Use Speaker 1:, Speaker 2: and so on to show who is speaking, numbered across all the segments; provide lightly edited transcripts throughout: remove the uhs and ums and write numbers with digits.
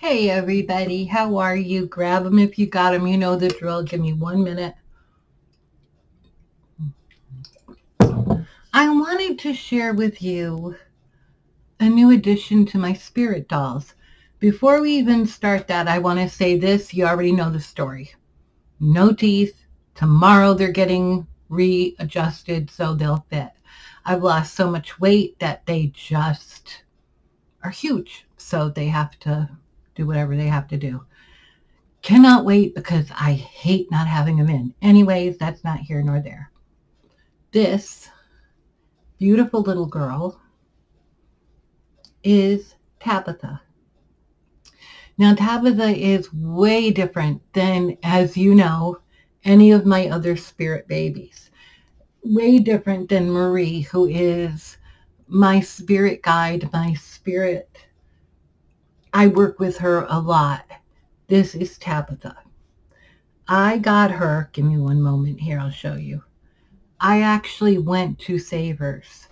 Speaker 1: Hey everybody, how are you? Grab them if you got them. You know the drill. Give me 1 minute. I wanted to share with you a new addition to my spirit dolls. Before we even start that, I want to say this. You already know the story. No teeth. Tomorrow they're getting readjusted so they'll fit. I've lost so much weight that they just are huge. So they have to do whatever they have to do. Cannot wait because I hate not having them in. Anyways, that's not here nor there. This beautiful little girl is Tabatha. Now, Tabatha is way different than, as you know, any of my other spirit babies. Way different than Marie, who is my spirit guide, my spirit. I work with her a lot. This is Tabatha. I got her, give me one moment here, I'll show you. I actually went to Savers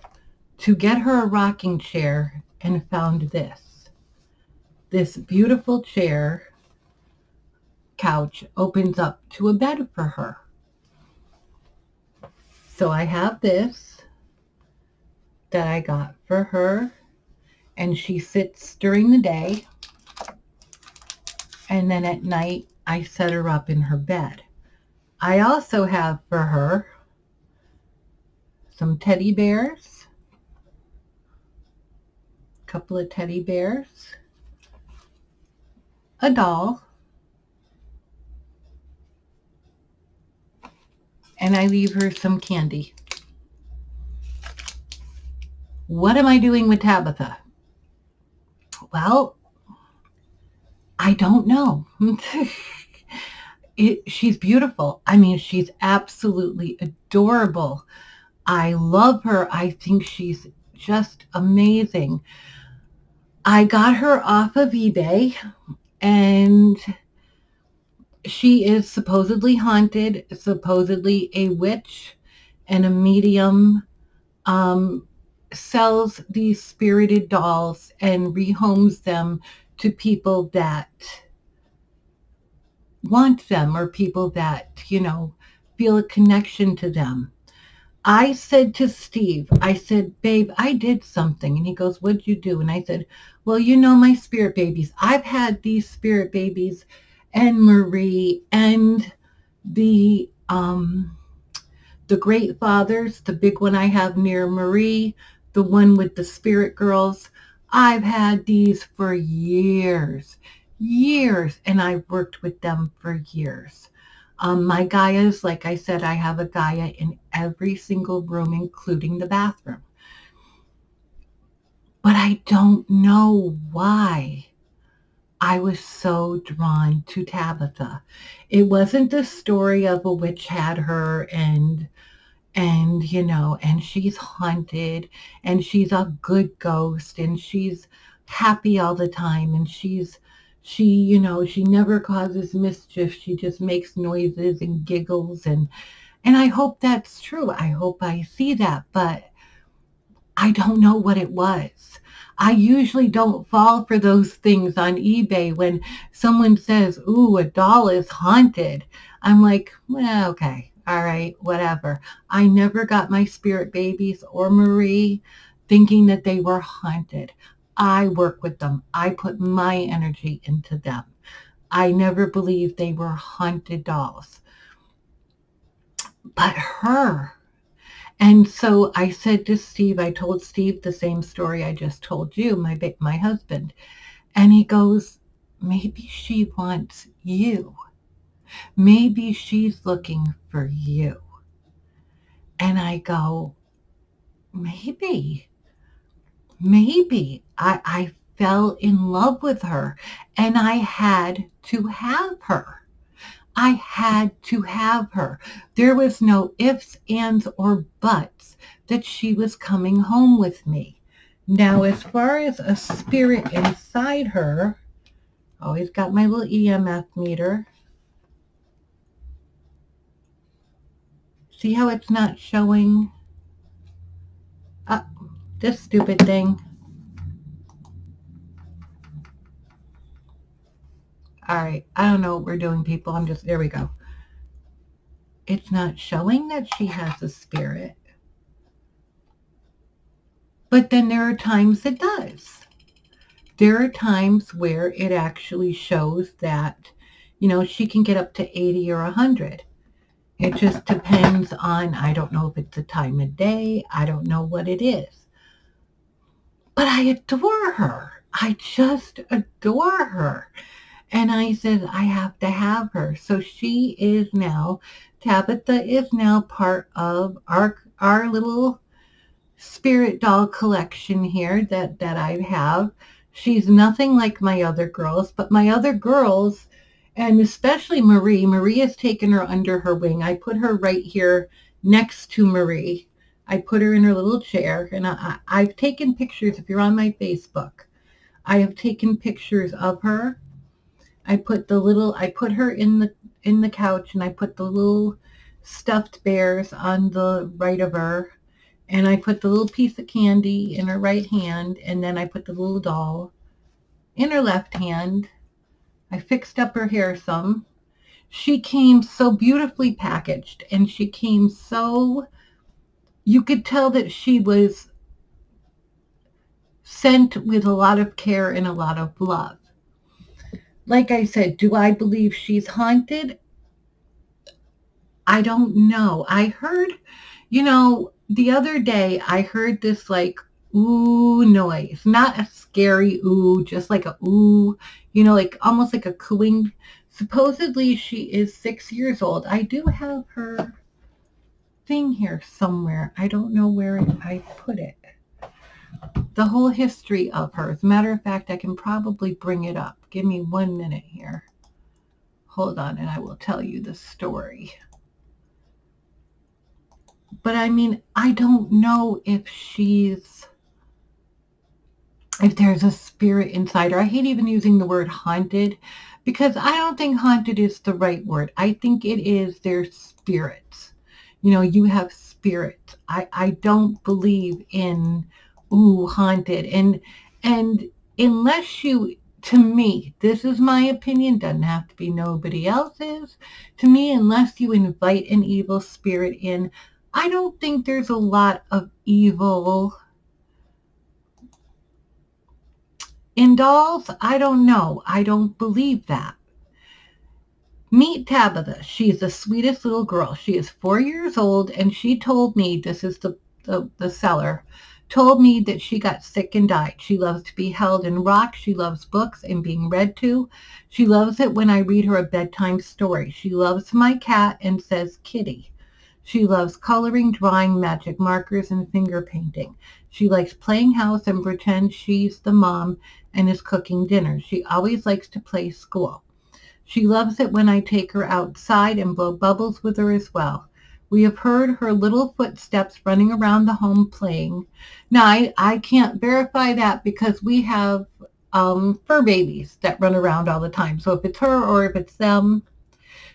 Speaker 1: to get her a rocking chair and found this beautiful chair couch opens up to a bed for her. So I have this that I got for her, and she sits during the day, and then at night I set her up in her bed. I also have for her some teddy bears, a couple of teddy bears, a doll, and I leave her some candy. What am I doing with Tabatha? Well, I don't know. She's beautiful. I mean, she's absolutely adorable. I love her. I think she's just amazing. I got her off of eBay, and she is supposedly haunted, supposedly a witch and a medium, sells these spirited dolls and rehomes them to people that want them or people that, feel a connection to them. I said to Steve, I said, babe, I did something. And he goes, what'd you do? And I said, well, you know my spirit babies. I've had these spirit babies and Marie and the Great Fathers, the big one I have near Marie, the one with the spirit girls. I've had these for years, and I've worked with them for years. My Gaias, like I said, I have a Gaia in every single room, including the bathroom. But I don't know why I was so drawn to Tabatha. It wasn't the story of a witch had her and she's haunted and she's a good ghost and she's happy all the time and she never causes mischief. She just makes noises and giggles and I hope that's true. I hope I see that, but I don't know what it was. I usually don't fall for those things on eBay when someone says, ooh, a doll is haunted. I'm like, well, okay, all right, whatever. I never got my spirit babies or Marie thinking that they were haunted. I work with them. I put my energy into them. I never believed they were haunted dolls. But her, and so I said to Steve, I told Steve the same story I just told you, my husband. And he goes, maybe she wants you. Maybe she's looking for you. And I go, maybe. I fell in love with her and I had to have her. I had to have her. There was no ifs, ands, or buts that she was coming home with me. Now, as far as a spirit inside her, always got my little EMF meter. See how it's not showing? Uh, this stupid thing. All right. I don't know what we're doing, people. There we go. It's not showing that she has a spirit. But then there are times it does. There are times where it actually shows that, she can get up to 80 or 100. It just depends on, I don't know if it's a time of day. I don't know what it is. But I adore her. I just adore her. And I said, I have to have her. So Tabitha is now part of our little spirit doll collection here that I have. She's nothing like my other girls, but my other girls, and especially Marie has taken her under her wing. I put her right here next to Marie. I put her in her little chair, and I've taken pictures. If you're on my Facebook, I have taken pictures of her. I put her in the couch, and I put the little stuffed bears on the right of her, and I put the little piece of candy in her right hand, and then I put the little doll in her left hand. I fixed up her hair some. She came so beautifully packaged, and you could tell that she was sent with a lot of care and a lot of love. Like I said, do I believe she's haunted? I don't know. I heard, the other day I heard this like ooh noise, not a scary ooh, just like a ooh, like almost like a cooing. Supposedly she is 6 years old. I do have her thing here somewhere. I don't know where I put it. The whole history of her. As a matter of fact, I can probably bring it up. Give me 1 minute here. Hold on, and I will tell you the story. But I mean, I don't know if there's a spirit inside her. I hate even using the word haunted because I don't think haunted is the right word. I think it is their spirits. You have spirits. I don't believe in haunted. And unless to me, this is my opinion, doesn't have to be nobody else's. To me, unless you invite an evil spirit in, I don't think there's a lot of evil in dolls. I don't know. I don't believe that. Meet Tabatha. She's the sweetest little girl. She is 4 years old, and she told me, this is the seller, told me that she got sick and died. She loves to be held and rocked. She loves books and being read to. She loves it when I read her a bedtime story. She loves my cat and says kitty. She loves coloring, drawing, magic markers, and finger painting. She likes playing house and pretend she's the mom and is cooking dinner. She always likes to play school. She loves it when I take her outside and blow bubbles with her as well. We have heard her little footsteps running around the home playing. Now, I can't verify that because we have fur babies that run around all the time. So if it's her or if it's them,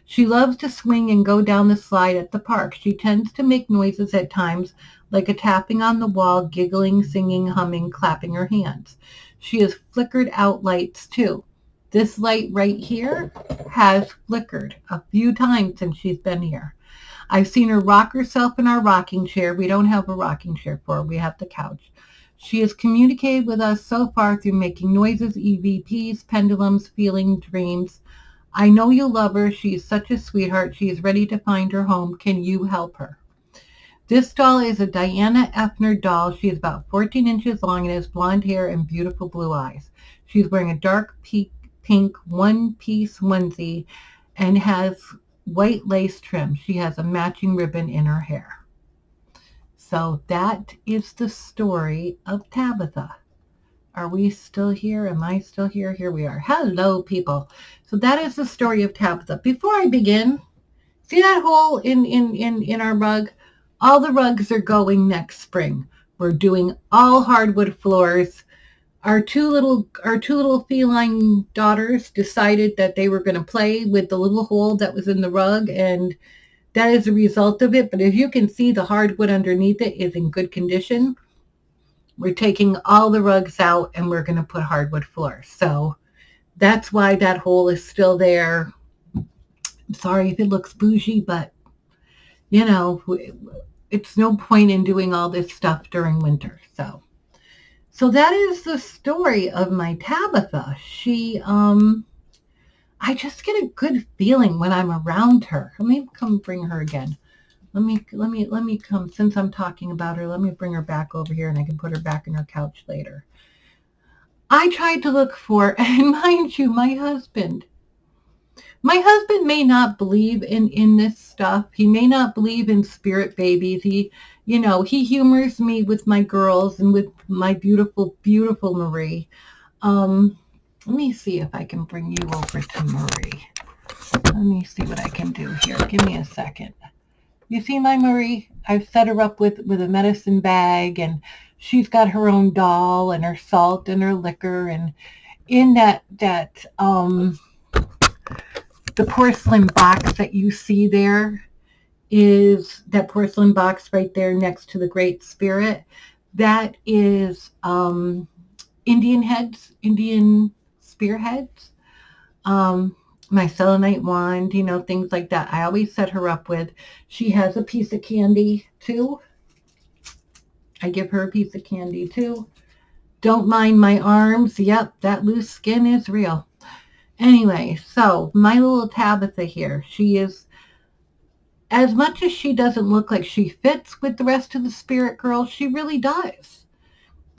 Speaker 1: she loves to swing and go down the slide at the park. She tends to make noises at times, like a tapping on the wall, giggling, singing, humming, clapping her hands. She has flickered out lights too. This light right here has flickered a few times since she's been here. I've seen her rock herself in our rocking chair. We don't have a rocking chair for her. We have the couch. She has communicated with us so far through making noises, EVPs, pendulums, feeling, dreams. I know you'll love her. She is such a sweetheart. She is ready to find her home. Can you help her? This doll is a Diana Effner doll. She is about 14 inches long and has blonde hair and beautiful blue eyes. She's wearing a dark pink one-piece onesie and has white lace trim. She has a matching ribbon in her hair. So that is the story of Tabatha. Are we still here? Am I still here? Here we are. Hello, people. So that is the story of Tabatha. Before I begin, see that hole in our rug? All the rugs are going next spring. We're doing all hardwood floors. Our two little feline daughters decided that they were going to play with the little hole that was in the rug, and that is a result of it. But as you can see, the hardwood underneath it is in good condition. We're taking all the rugs out and we're going to put hardwood floors. So That's why that hole is still there. I'm sorry if it looks bougie, but you know, it's no point in doing all this stuff during winter. So that is the story of my Tabatha. I just get a good feeling when I'm around her. Let me come bring her again. Let me come, since I'm talking about her, let me bring her back over here and I can put her back in her couch later. I tried to look for, and mind you, my husband may not believe in this stuff. He may not believe in spirit babies. He humors me with my girls and with my beautiful, beautiful Marie. Um, Let me see if I can bring you over to Marie. Let me see what I can do here. Give me a second. You see my Marie? I've set her up with a medicine bag, and she's got her own doll and her salt and her liquor, and in that the porcelain box that you see there is that porcelain box right there next to the Great Spirit. That is Indian spearheads. My selenite wand, things like that. I always set her up with. She has a piece of candy too. I give her a piece of candy too. Don't mind my arms. Yep, that loose skin is real. Anyway, so my little Tabatha here, she is, as much as she doesn't look like she fits with the rest of the spirit girls, she really does.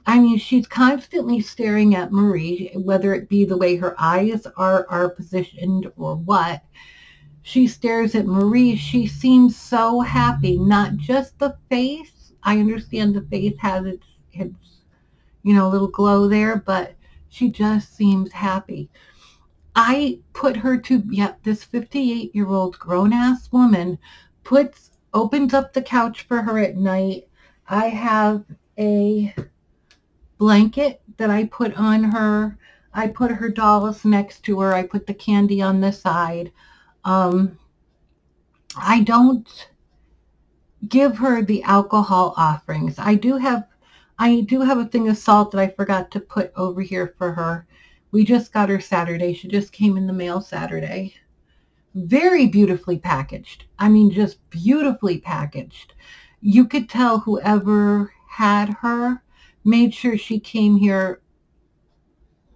Speaker 1: I mean, she's constantly staring at Marie, whether it be the way her eyes are positioned or what. She stares at Marie. She seems so happy, not just the face. I understand the face has its little glow there, but she just seems happy. I put her to, yep, this 58-year-old grown-ass woman opens up the couch for her at night. I have a blanket that I put on her. I put her dolls next to her. I put the candy on the side. I don't give her the alcohol offerings. I do have a thing of salt that I forgot to put over here for her. We just got her Saturday. She just came in the mail Saturday. Very beautifully packaged. I mean, just beautifully packaged. You could tell whoever had her made sure she came here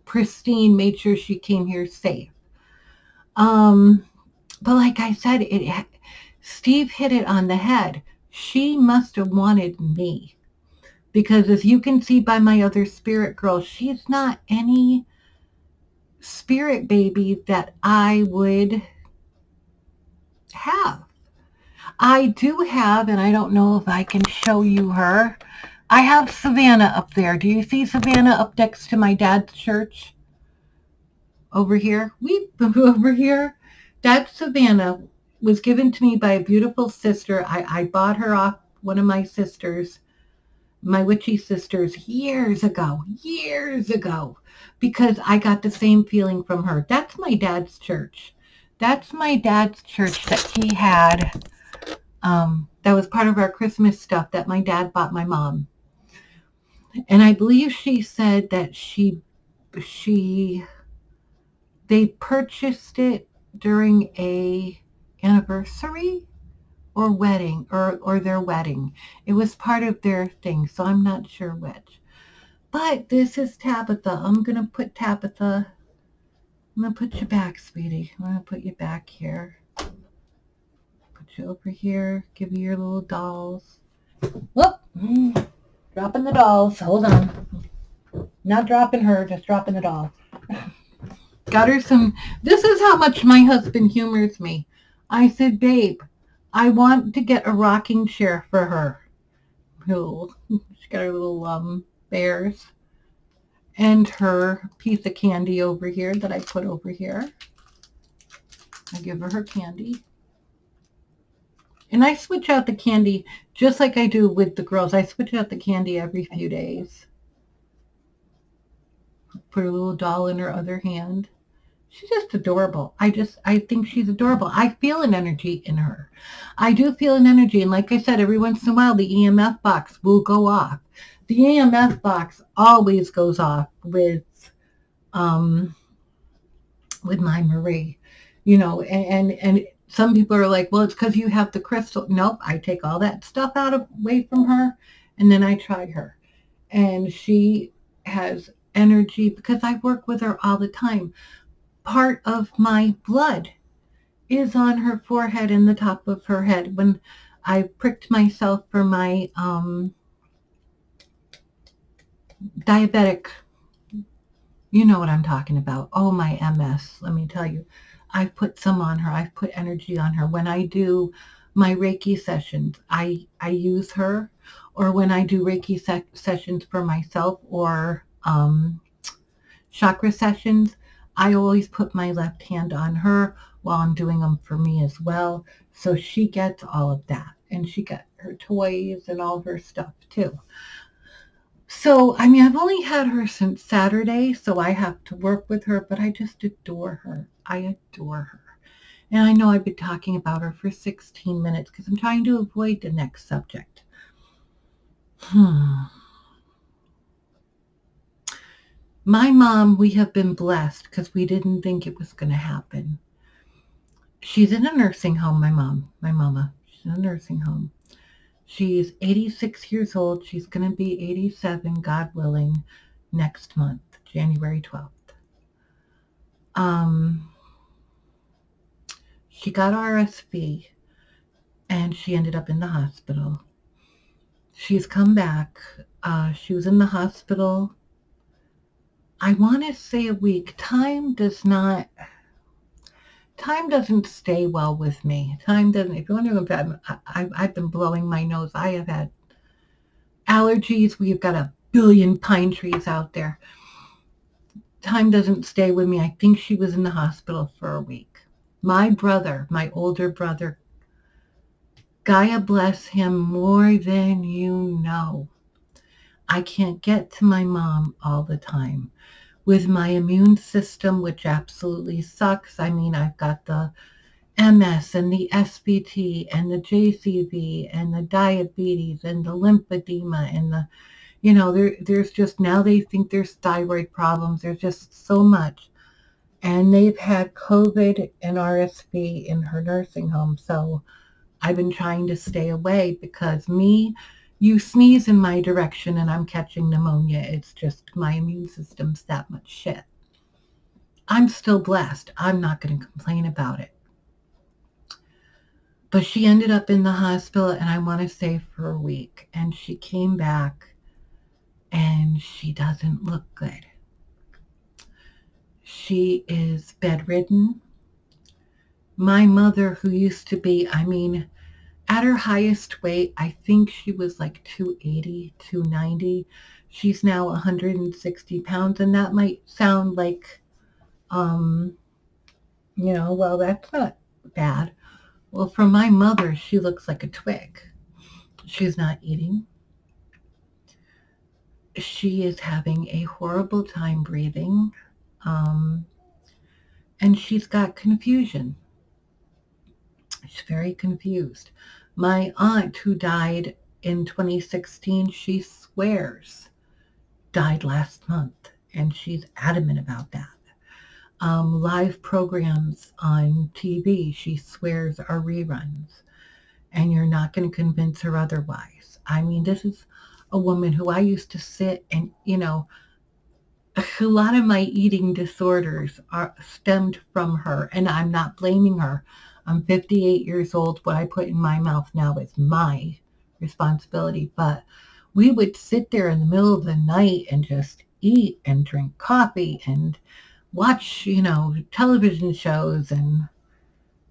Speaker 1: pristine, made sure she came here safe. Um, but like I said, Steve hit it on the head. She must have wanted me. Because as you can see by my other spirit girl, she's not any spirit baby that I would have. I do have, and I don't know if I can show you her. I have Savannah up there. Do you see Savannah up next to my dad's church? Over here? Over here. That's Savannah. Was given to me by a beautiful sister. I bought her off one of my sisters, my witchy sisters, years ago, because I got the same feeling from her. That's my dad's church. That's my dad's church that he had. That was part of our Christmas stuff that my dad bought my mom. And I believe she said that they purchased it during a anniversary or wedding or their wedding. It was part of their thing, so I'm not sure which. But this is Tabatha. I'm going to put Tabatha. I'm going to put you back, sweetie. I'm going to put you back here. Put you over here. Give you your little dolls. Whoop! Dropping the dolls. Hold on. Not dropping her, just dropping the doll. Got her some. This is how much my husband humors me. I said, babe, I want to get a rocking chair for her. She got her little bears. And her piece of candy over here that I put over here. I give her candy. And I switch out the candy just like I do with the girls. I switch out the candy every few days. Put a little doll in her other hand. She's just adorable. I think she's adorable. I feel an energy in her. I do feel an energy. And like I said, every once in a while, the EMF box will go off. The EMF box always goes off with with my Marie, you know, and some people are like, well, it's because you have the crystal. Nope, I take all that stuff away from her, and then I try her, and she has energy because I work with her all the time. Part of my blood is on her forehead and the top of her head. When I pricked myself for my diabetic, you know what I'm talking about. Oh, my MS, let me tell you. I've put some on her. I've put energy on her. When I do my Reiki sessions, I use her. Or when I do Reiki sessions for myself or chakra sessions, I always put my left hand on her while I'm doing them for me as well. So she gets all of that. And she got her toys and all her stuff too. So, I mean, I've only had her since Saturday, so I have to work with her, but I just adore her. I adore her. And I know I've been talking about her for 16 minutes because I'm trying to avoid the next subject. My mom, we have been blessed because we didn't think it was going to happen. She's in a nursing home, my mama. She's in a nursing home. She's 86 years old. She's going to be 87, God willing, next month, January 12th. She got RSV and she ended up in the hospital. She's come back. She was in the hospital, I want to say a week. Time doesn't stay well with me. Time doesn't, if you're wondering about, I've been blowing my nose. I have had allergies. We've got a billion pine trees out there. Time doesn't stay with me. I think she was in the hospital for a week. My brother, my older brother, Gaia bless him more than you know. I can't get to my mom all the time. With my immune system, which absolutely sucks. I mean, I've got the MS and the SBT and the JCV and the diabetes and the lymphedema and the, you know, there's just, now they think there's thyroid problems. There's just so much. And they've had COVID and RSV in her nursing home. So I've been trying to stay away because you sneeze in my direction and I'm catching pneumonia. It's just my immune system's that much shit. I'm still blessed. I'm not going to complain about it. But she ended up in the hospital, and I want to say for a week. And she came back, and she doesn't look good. She is bedridden. My mother, who used to be, I mean, at her highest weight, I think she was like 280, 290. She's now 160 pounds, and that might sound like, well, that's not bad. Well, for my mother, she looks like a twig. She's not eating. She is having a horrible time breathing, and she's got confusion. She's very confused. My aunt, who died in 2016, she swears died last month, and she's adamant about that. Live programs on TV, she swears are reruns, and you're not going to convince her otherwise. I mean, this is a woman who I used to sit and, a lot of my eating disorders are stemmed from her, and I'm not blaming her. I'm 58 years old. What I put in my mouth now is my responsibility. But we would sit there in the middle of the night and just eat and drink coffee and watch, television shows, and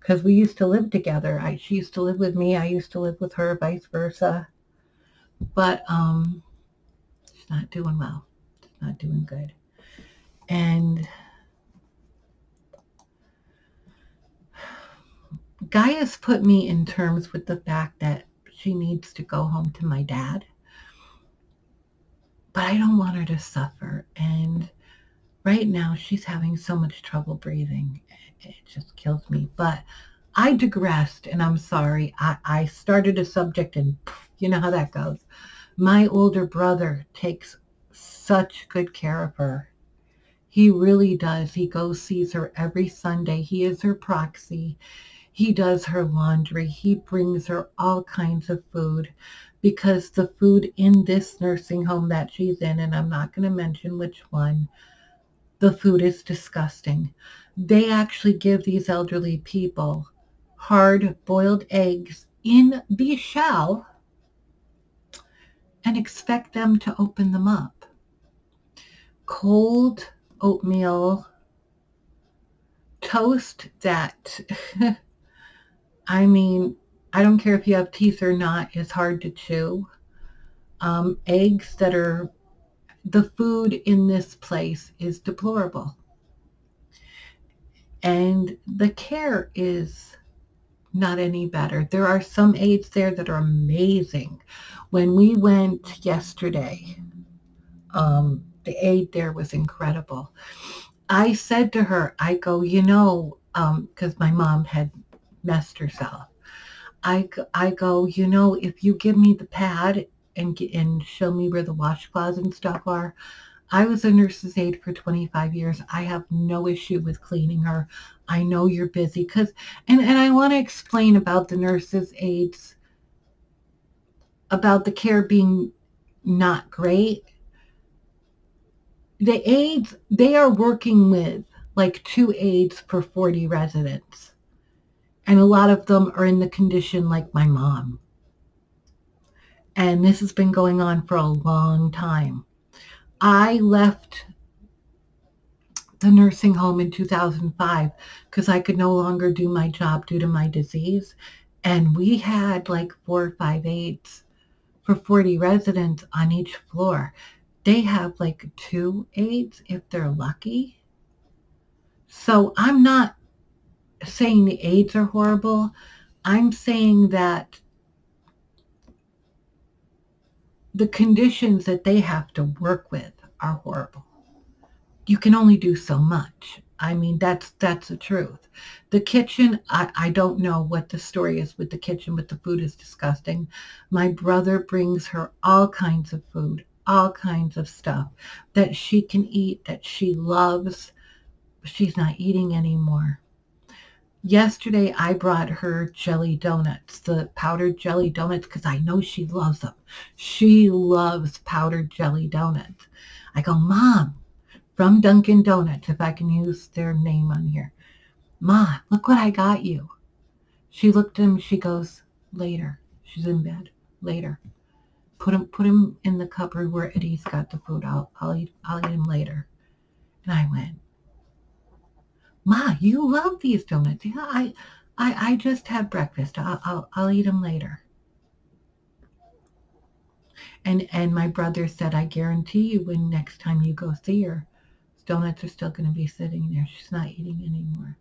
Speaker 1: because we used to live together. She used to live with me. I used to live with her, vice versa. But she's not doing well. She's not doing good. And Gaia's put me in terms with the fact that she needs to go home to my dad. But I don't want her to suffer. And right now she's having so much trouble breathing. It just kills me. But I digressed, and I'm sorry. I started a subject, and you know how that goes. My older brother takes such good care of her. He really does. He goes, sees her every Sunday. He is her proxy. He does her laundry. He brings her all kinds of food because the food in this nursing home that she's in, and I'm not going to mention which one, the food is disgusting. They actually give these elderly people hard boiled eggs in the shell and expect them to open them up. Cold oatmeal toast that, I mean, I don't care if you have teeth or not, is hard to chew. Eggs that are, the food in this place is deplorable. And the care is not any better. There are some aides there that are amazing. When we went yesterday, the aide there was incredible. I said to her, I go, because my mom had messed herself. I go, if you give me the pad and show me where the washcloths and stuff are. I was a nurse's aide for 25 years. I have no issue with cleaning her. I know you're busy and I want to explain about the nurses' aides, about the care being not great. The aides, they are working with like 2 aides per 40 residents. And a lot of them are in the condition like my mom. And this has been going on for a long time. I left the nursing home in 2005 because I could no longer do my job due to my disease. And we had like 4 or 5 aides for 40 residents on each floor. They have like 2 aides if they're lucky. So I'm not saying the aides are horrible. I'm saying that the conditions that they have to work with are horrible. You can only do so much. I mean, that's the truth. The kitchen, I don't know what the story is with the kitchen, but the food is disgusting. My brother brings her all kinds of food, all kinds of stuff that she can eat, that she loves. She's not eating anymore. Yesterday, I brought her jelly donuts, the powdered jelly donuts, because I know she loves them. She loves powdered jelly donuts. I go, Mom, from Dunkin' Donuts, if I can use their name on here. Ma, look what I got you. She looked at him, she goes, later. She's in bed. Later. Put him in the cupboard where Eddie's got the food. I'll eat him later. And I went, Ma, you love these donuts. Yeah, I just had breakfast. I'll eat them later. And my brother said, I guarantee you when next time you go see her, donuts are still going to be sitting there. She's not eating anymore.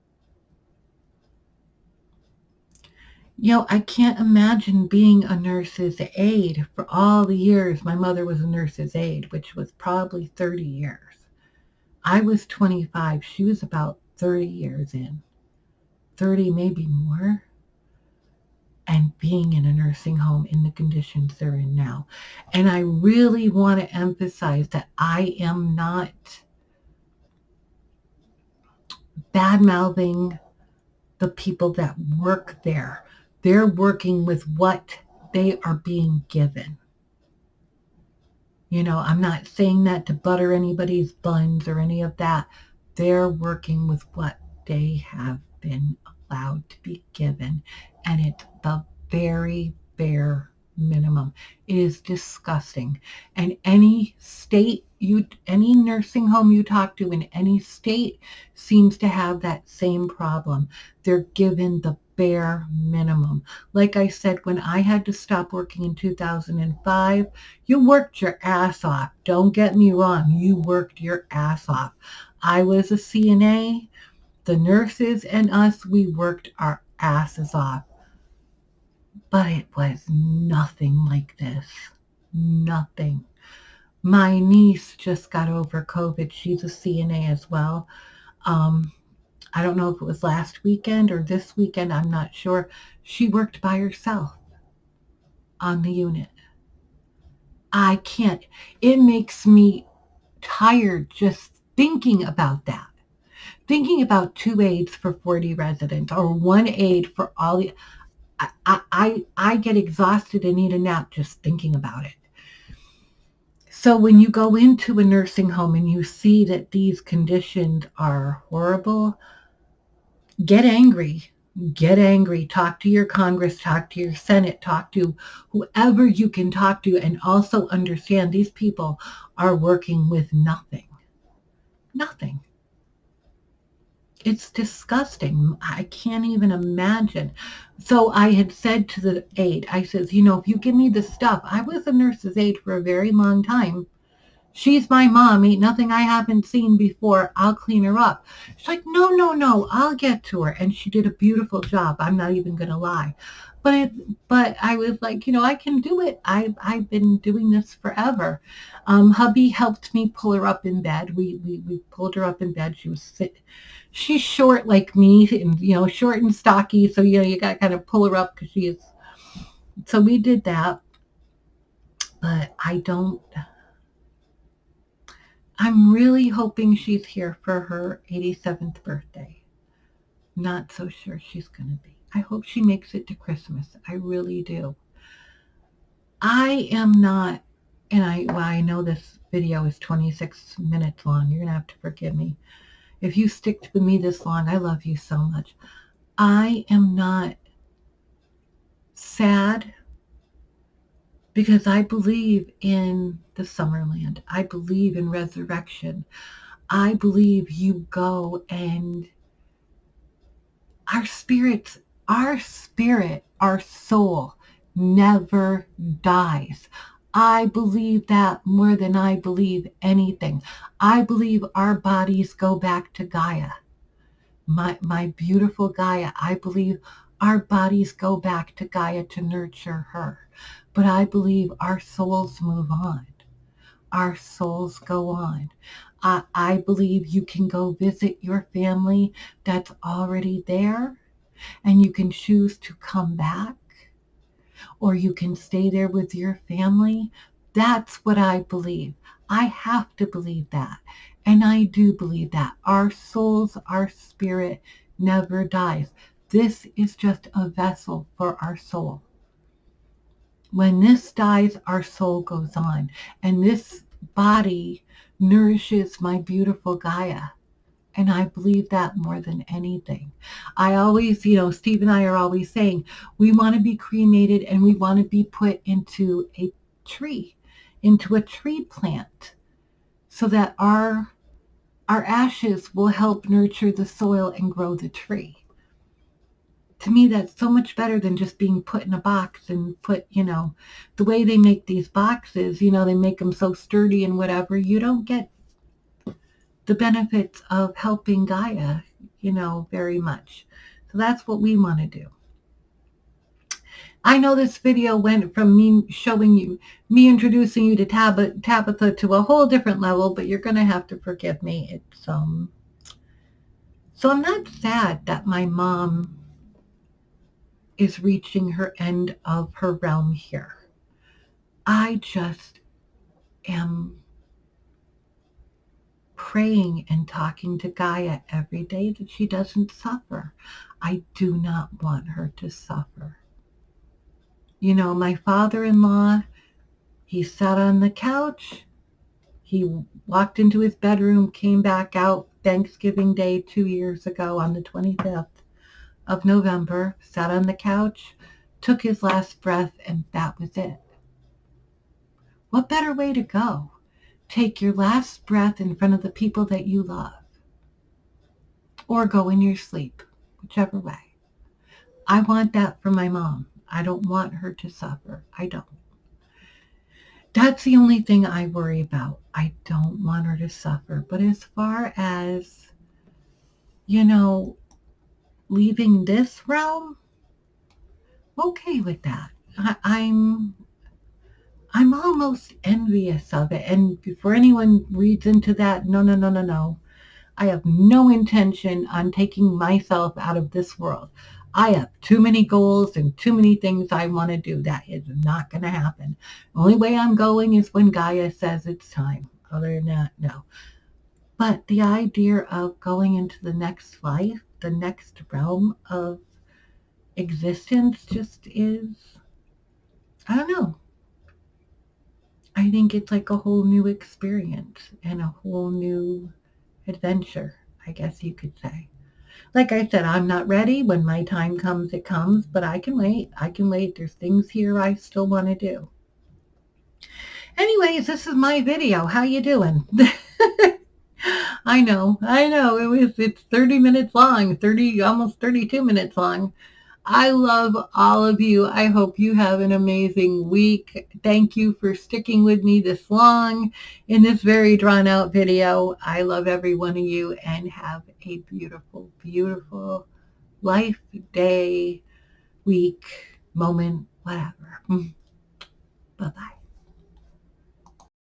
Speaker 1: I can't imagine being a nurse's aide for all the years. My mother was a nurse's aide, which was probably 30 years. I was 25. She was about 30 years in. 30, maybe more. And being in a nursing home in the conditions they're in now. And I really want to emphasize that I am not bad-mouthing the people that work there. They're working with what they are being given. I'm not saying that to butter anybody's buns or any of that. They're working with what they have been allowed to be given. And it's the very bare minimum. It is disgusting. And any nursing home you talk to in any state seems to have that same problem. They're given the bare minimum. Like I said, when I had to stop working in 2005, you worked your ass off. Don't get me wrong. You worked your ass off. I was a CNA. The nurses and us, we worked our asses off. But it was nothing like this. Nothing. My niece just got over COVID. She's a CNA as well. I don't know if it was last weekend or this weekend. I'm not sure. She worked by herself on the unit. I can't. It makes me tired just thinking about that. Thinking about 2 aides for 40 residents or 1 aide for all the, I get exhausted and need a nap just thinking about it. So when you go into a nursing home and you see that these conditions are horrible, get angry. Get angry. Talk to your Congress, talk to your Senate, talk to whoever you can talk to, and also understand these people are working with nothing. Nothing. It's disgusting. I can't even imagine. So I had said to the aide, I says, if you give me the stuff, I was a nurse's aide for a very long time. She's my mom. Ain't nothing I haven't seen before. I'll clean her up. She's like, no, I'll get to her. And she did a beautiful job. I'm not even going to lie. But I was like, I can do it. I've been doing this forever. Hubby helped me pull her up in bed. We pulled her up in bed. She's short like me, and short and stocky. So you got to kind of pull her up because she is. So we did that. But I'm really hoping she's here for her 87th birthday. Not so sure she's going to be. I hope she makes it to Christmas. I really do. I am not, and I know this video is 26 minutes long. You're going to have to forgive me. If you stick with me this long, I love you so much. I am not sad because I believe in the Summerland. I believe in resurrection. I believe you go and our spirit, our soul never dies. I believe that more than I believe anything. I believe our bodies go back to Gaia. My beautiful Gaia. I believe our bodies go back to Gaia to nurture her. But I believe our souls move on. Our souls go on. I believe you can go visit your family that's already there, and you can choose to come back, or you can stay there with your family. That's what I believe. I have to believe that. And I do believe that. Our souls, our spirit never dies. This is just a vessel for our soul. When this dies, our soul goes on. And this body nourishes my beautiful Gaia. And I believe that more than anything. I always, Steve and I are always saying, we want to be cremated and we want to be put into a tree plant, so that our ashes will help nurture the soil and grow the tree. To me, that's so much better than just being put in a box and put, the way they make these boxes, they make them so sturdy and whatever. You don't get the benefits of helping Gaia, very much. So that's what we want to do. I know this video went from me introducing you to Tabatha to a whole different level, but you're going to have to forgive me. It's so I'm not sad that my mom is reaching her end of her realm here. I just am praying and talking to Gaia every day that she doesn't suffer. I do not want her to suffer. My father-in-law, he sat on the couch. He walked into his bedroom, came back out Thanksgiving Day 2 years ago on the 25th of November, sat on the couch, took his last breath, and that was it. What better way to go? Take your last breath in front of the people that you love, or go in your sleep, whichever way. I want that for my mom. I don't want her to suffer. I don't. That's the only thing I worry about. I don't want her to suffer. But as far as, leaving this realm, okay with that. I'm almost envious of it. And before anyone reads into that, no. I have no intention on taking myself out of this world. I have too many goals and too many things I want to do. That is not going to happen. The only way I'm going is when Gaia says it's time. Other than that, no. But the idea of going into the next life, the next realm of existence just is, I don't know. I think it's like a whole new experience and a whole new adventure, I guess you could say. Like I said, I'm not ready. When my time comes, it comes, but I can wait. I can wait. There's things here I still want to do. Anyways, this is my video. How you doing? I know. It's 30 minutes long, 30, almost 32 minutes long. I love all of you. I hope you have an amazing week. Thank you for sticking with me this long in this very drawn out video. I love every one of you, and have a beautiful, beautiful life, day, week, moment, whatever. Bye-bye.